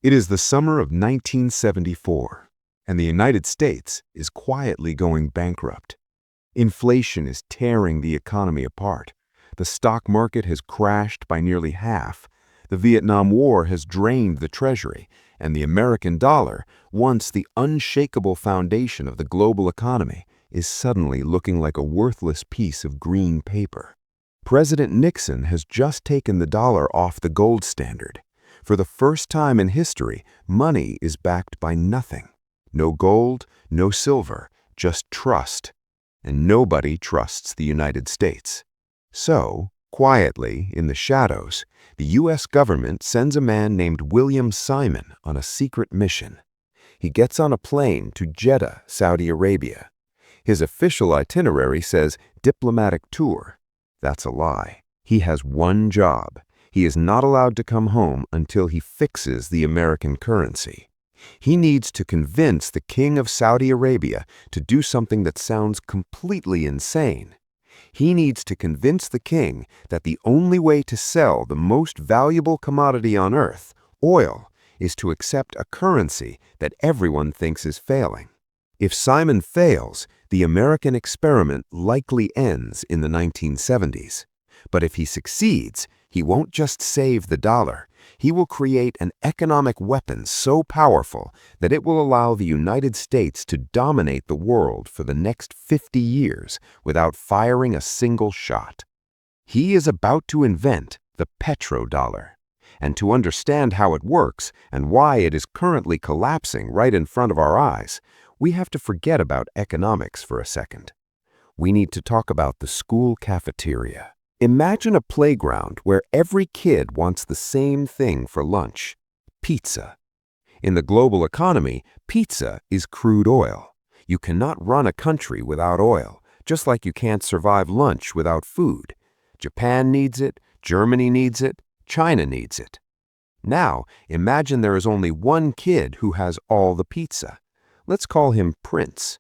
It is the summer of 1974, and the United States is quietly going bankrupt. Inflation is tearing the economy apart. The stock market has crashed by nearly half. The Vietnam War has drained the treasury, and the American dollar, once the unshakable foundation of the global economy, is suddenly looking like a worthless piece of green paper. President Nixon has just taken the dollar off the gold standard. For the first time in history, money is backed by nothing. No gold, no silver, just trust. And nobody trusts the United States. So, quietly, in the shadows, the U.S. government sends a man named William Simon on a secret mission. He gets on a plane to Jeddah, Saudi Arabia. His official itinerary says diplomatic tour. That's a lie. He has one job. He is not allowed to come home until he fixes the American currency. He needs to convince the King of Saudi Arabia to do something that sounds completely insane. He needs to convince the king that the only way to sell the most valuable commodity on earth, oil, is to accept a currency that everyone thinks is failing. If Simon fails, the American experiment likely ends in the 1970s. But if he succeeds, he won't just save the dollar. He will create an economic weapon so powerful that it will allow the United States to dominate the world for the next 50 years without firing a single shot. He is about to invent the petrodollar. And to understand how it works and why it is currently collapsing right in front of our eyes, we have to forget about economics for a second. We need to talk about the school cafeteria. Imagine a playground where every kid wants the same thing for lunch: pizza. In the global economy, pizza is crude oil. You cannot run a country without oil, just like you can't survive lunch without food. Japan needs it, Germany needs it, China needs it. Now, imagine there is only one kid who has all the pizza. Let's call him Prince.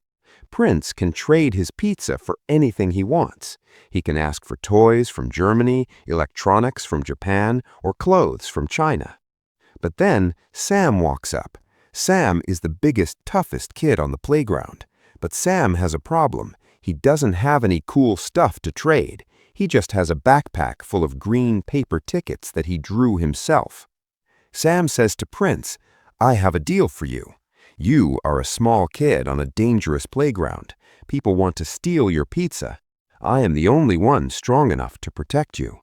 Prince can trade his pizza for anything he wants. He can ask for toys from Germany, electronics from Japan, or clothes from China. But then Sam walks up. Sam is the biggest, toughest kid on the playground. But Sam has a problem. He doesn't have any cool stuff to trade. He just has a backpack full of green paper tickets that he drew himself. Sam says to Prince, "I have a deal for you. You are a small kid on a dangerous playground. People want to steal your pizza. I am the only one strong enough to protect you.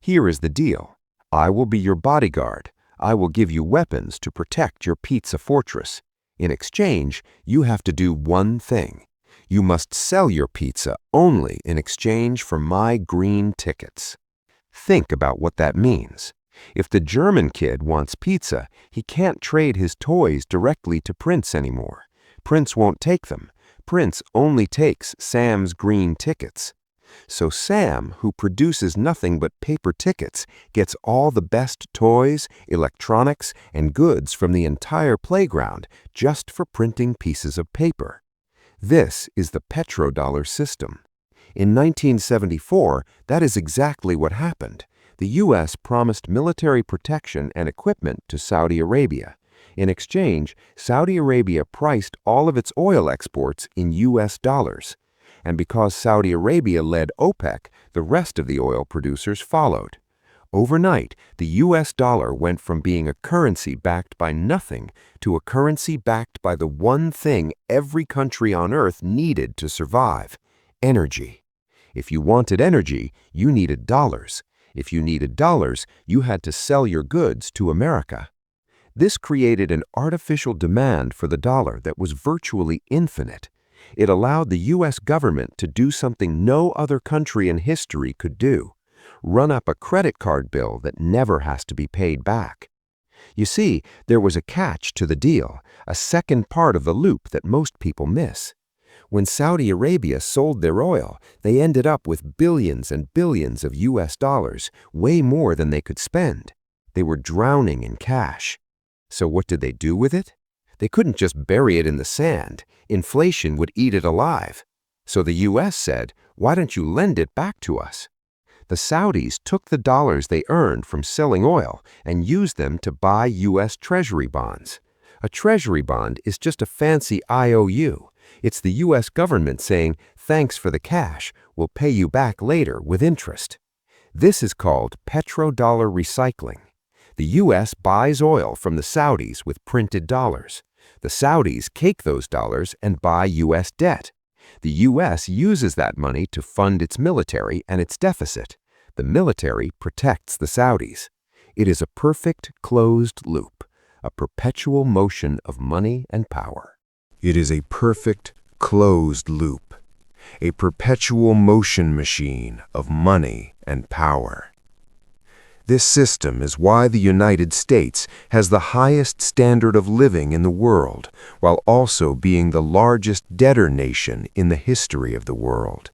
Here is the deal. I will be your bodyguard. I will give you weapons to protect your pizza fortress. In exchange, you have to do one thing. You must sell your pizza only in exchange for my green tickets." Think about what that means. If the German kid wants pizza, he can't trade his toys directly to Prince anymore. Prince won't take them. Prince only takes Sam's green tickets. So Sam, who produces nothing but paper tickets, gets all the best toys, electronics, and goods from the entire playground just for printing pieces of paper. This is the petrodollar system. In 1974, that is exactly what happened. The U.S. promised military protection and equipment to Saudi Arabia. In exchange, Saudi Arabia priced all of its oil exports in U.S. dollars. And because Saudi Arabia led OPEC, the rest of the oil producers followed. Overnight, the U.S. dollar went from being a currency backed by nothing to a currency backed by the one thing every country on earth needed to survive: energy. If you wanted energy, you needed dollars. If you needed dollars, you had to sell your goods to America. This created an artificial demand for the dollar that was virtually infinite. It allowed the U.S. government to do something no other country in history could do: run up a credit card bill that never has to be paid back. You see, there was a catch to the deal, a second part of the loop that most people miss. When Saudi Arabia sold their oil, they ended up with billions and billions of U.S. dollars, way more than they could spend. They were drowning in cash. So what did they do with it? They couldn't just bury it in the sand. Inflation would eat it alive. So the U.S. said, "Why don't you lend it back to us?" The Saudis took the dollars they earned from selling oil and used them to buy U.S. Treasury bonds. A Treasury bond is just a fancy IOU. It's the U.S. government saying, "Thanks for the cash, we'll pay you back later with interest." This is called Petrodollar Recycling. The U.S. buys oil from the Saudis with printed dollars. The Saudis cake those dollars and buy U.S. debt. The U.S. uses that money to fund its military and its deficit. The military protects the Saudis. It is a perfect closed loop, a perpetual motion of money and power. It is a perfect closed loop, a perpetual motion machine of money and power. This system is why the United States has the highest standard of living in the world, while also being the largest debtor nation in the history of the world.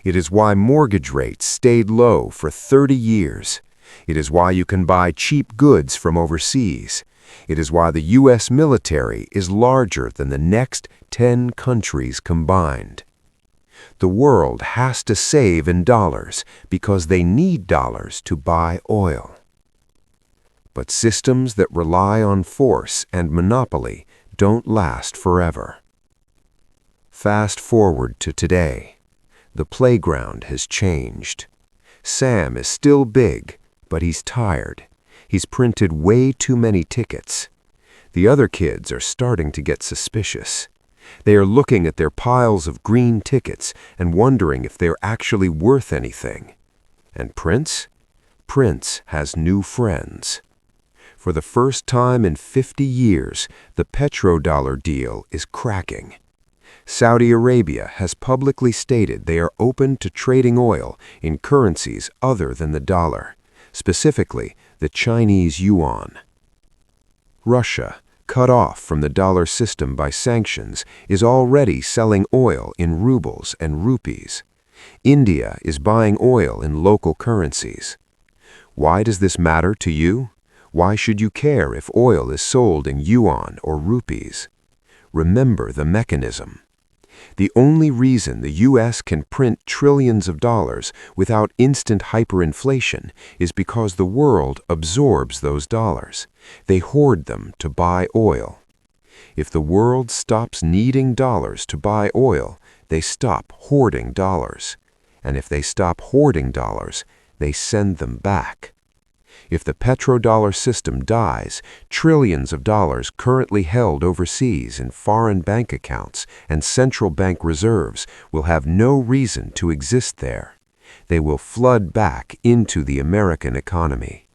It is why mortgage rates stayed low for 30 years. It is why you can buy cheap goods from overseas. It is why the U.S. military is larger than the next 10 countries combined. The world has to save in dollars because they need dollars to buy oil. But systems that rely on force and monopoly don't last forever. Fast forward to today. The playground has changed. Sam is still big, but he's tired. He's printed way too many tickets. The other kids are starting to get suspicious. They are looking at their piles of green tickets and wondering if they're actually worth anything. And Prince? Prince has new friends. For the first time in 50 years, the petrodollar deal is cracking. Saudi Arabia has publicly stated they are open to trading oil in currencies other than the dollar, specifically the Chinese yuan. Russia, cut off from the dollar system by sanctions, is already selling oil in rubles and rupees. India is buying oil in local currencies. Why does this matter to you? Why should you care if oil is sold in yuan or rupees? Remember the mechanism. The only reason the U.S. can print trillions of dollars without instant hyperinflation is because the world absorbs those dollars. They hoard them to buy oil. If the world stops needing dollars to buy oil, they stop hoarding dollars. And if they stop hoarding dollars, they send them back. If the petrodollar system dies, trillions of dollars currently held overseas in foreign bank accounts and central bank reserves will have no reason to exist there. They will flood back into the American economy.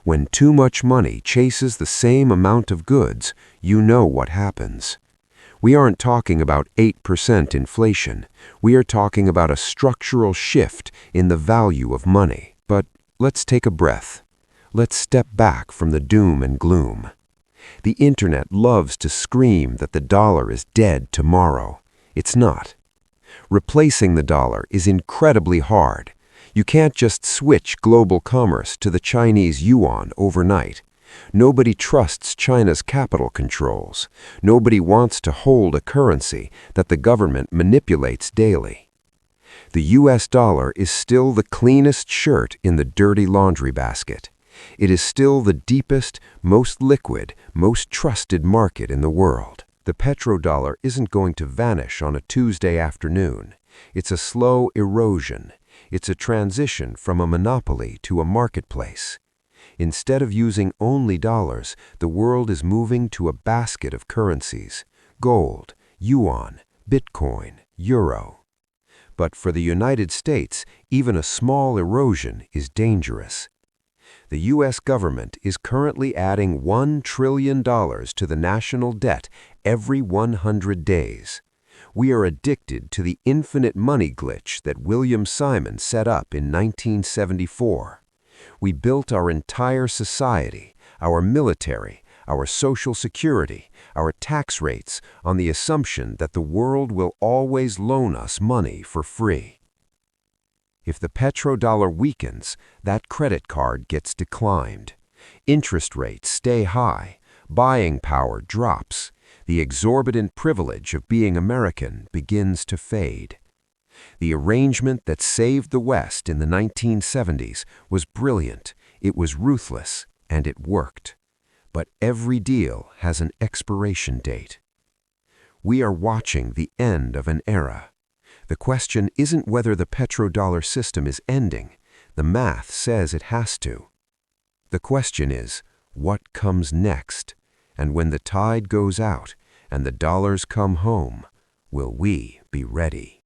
When too much money chases the same amount of goods, you know what happens. We aren't talking about 8% inflation. We are talking about a structural shift in the value of money. But let's take a breath. Let's step back from the doom and gloom. The internet loves to scream that the dollar is dead tomorrow. It's not. Replacing the dollar is incredibly hard. You can't just switch global commerce to the Chinese yuan overnight. Nobody trusts China's capital controls. Nobody wants to hold a currency that the government manipulates daily. The US dollar is still the cleanest shirt in the dirty laundry basket. It is still the deepest, most liquid, most trusted market in the world. The petrodollar isn't going to vanish on a Tuesday afternoon. It's a slow erosion. It's a transition from a monopoly to a marketplace. Instead of using only dollars, the world is moving to a basket of currencies: gold, yuan, Bitcoin, euro. But for the United States, even a small erosion is dangerous. The U.S. government is currently adding $1 trillion to the national debt every 100 days. We are addicted to the infinite money glitch that William Simon set up in 1974. We built our entire society, our military, our social security, our tax rates on the assumption that the world will always loan us money for free. If the petrodollar weakens, that credit card gets declined. Interest rates stay high. Buying power drops. The exorbitant privilege of being American begins to fade. The arrangement that saved the West in the 1970s was brilliant, it was ruthless, and it worked. But every deal has an expiration date. We are watching the end of an era. The question isn't whether the petrodollar system is ending. The math says it has to. The question is, what comes next? And when the tide goes out and the dollars come home, will we be ready?